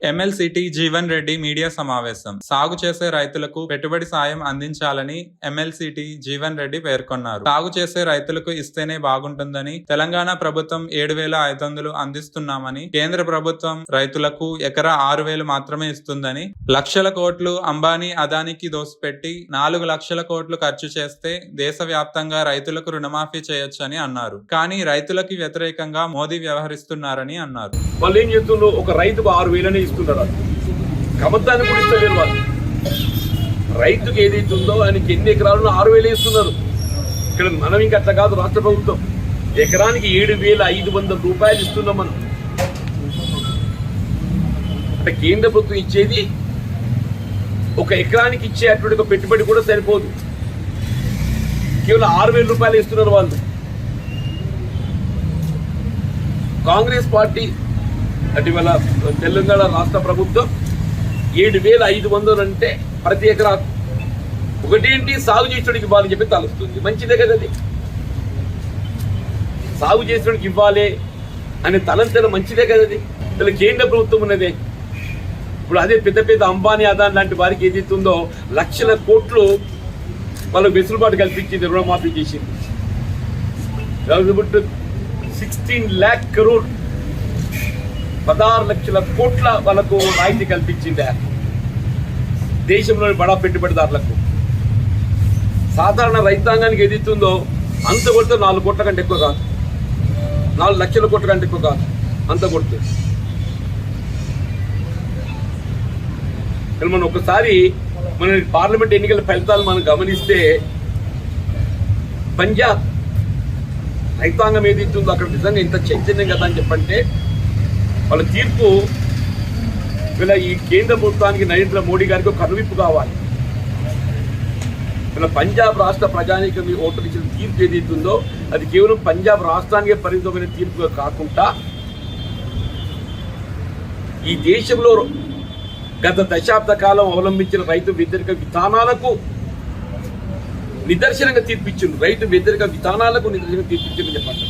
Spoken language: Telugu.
ఎమ్మెల్సీటీ జీవన్ రెడ్డి మీడియా సమావేశం. సాగు చేసే రైతులకు పెట్టుబడి సాయం అందించాలని ఎమ్మెల్సీటీ జీవన్ రెడ్డి పేర్కొన్నారు. సాగు చేసే రైతులకు ఇస్తేనే బాగుంటుందని, తెలంగాణ ప్రభుత్వం 7,500 అందిస్తున్నామని, కేంద్ర ప్రభుత్వం రైతులకు ఎకరా 6,000 మాత్రమే ఇస్తుందని, లక్షల కోట్లు అంబానీ అదానికి దోసిపెట్టి 4 లక్షల కోట్లు ఖర్చు చేస్తే దేశవ్యాప్తంగా రైతులకు రుణమాఫీ చేయొచ్చని అన్నారు. కానీ రైతులకి వ్యతిరేకంగా మోదీ వ్యవహరిస్తున్నారని అన్నారు. వాళ్ళు ఏం చేస్తున్నారు, ఒక రైతుకు 6,000 ఇస్తున్నారు. కమతాన్ని కూడా ఇస్తలేరు వాళ్ళు. రైతుకు ఏదైతే ఉందో ఆయనకి ఎన్ని ఎకరాలను 6,000 ఇస్తున్నారు. ఇక్కడ మనం ఇంకా అట్లా కాదు. రాష్ట్ర ప్రభుత్వం ఎకరానికి 7,500 రూపాయలు ఇస్తున్నాం మనం. అంటే కేంద్ర ప్రభుత్వం ఇచ్చేది ఒక ఎకరానికి ఇచ్చేటువంటి ఒక పెట్టుబడి కూడా సరిపోదు. కేవలం 6,000 రూపాయలు ఇస్తున్నారు వాళ్ళు. కాంగ్రెస్ పార్టీ అటువల తెలంగాణ రాష్ట్ర ప్రభుత్వం 7,500 అంటే ప్రతి ఎకరా ఒకటేంటి సాగు చేసేవాడికి ఇవ్వాలని చెప్పి తలుస్తుంది. మంచిదే కదా అది. సాగు చేసేవాడికి ఇవ్వాలి అనే తలంతరం మంచిదే కదా అది. ఇలా కేంద్ర ప్రభుత్వం ఉన్నదే. ఇప్పుడు అదే పెద్ద పెద్ద అంబానీ అదాన్ లాంటి వారికి ఏదైతే ఉందో లక్షల కోట్లు వాళ్ళకు వెసులుబాటు కల్పించింది, రుణమాఫీ చేసింది. 16 lakh crore 16 లక్షల కోట్ల వాళ్ళకు రాయితీ కల్పించింది దేశంలోని బడా పెట్టుబడిదారులకు. సాధారణ రైతాంగానికి ఏదైతుందో అంత కొడితే 4 కోట్ల కంటే ఎక్కువ కాదు, 4 లక్షల కోట్ల కంటే ఎక్కువ కాదు అంత కొడితే. మనం ఒకసారి మన పార్లమెంట్ ఎన్నికల ఫలితాలు మనం గమనిస్తే పంజాబ్ రైతాంగం ఏదైతుందో అక్కడ నిజంగా ఇంత చైతన్యం కదా అని చెప్పంటే వాళ్ళ తీర్పు వీళ్ళ ఈ కేంద్ర ప్రభుత్వానికి నరేంద్ర మోడీ గారికి ఒక కనువిప్పు కావాలి. వీళ్ళ పంజాబ్ రాష్ట్ర ప్రజానీకం ఓట్లు ఇచ్చిన తీర్పు ఏదైతుందో అది కేవలం పంజాబ్ రాష్ట్రానికే పరిమితమైన తీర్పుగా కాకుండా ఈ దేశంలో గత దశాబ్ద కాలం అవలంబించిన రైతు వ్యతిరేక విధానాలకు నిదర్శనంగా తీర్పిచ్చిండు. రైతు వ్యతిరేక విధానాలకు నిదర్శనంగా తీర్పిచ్చిందని చెప్పండి.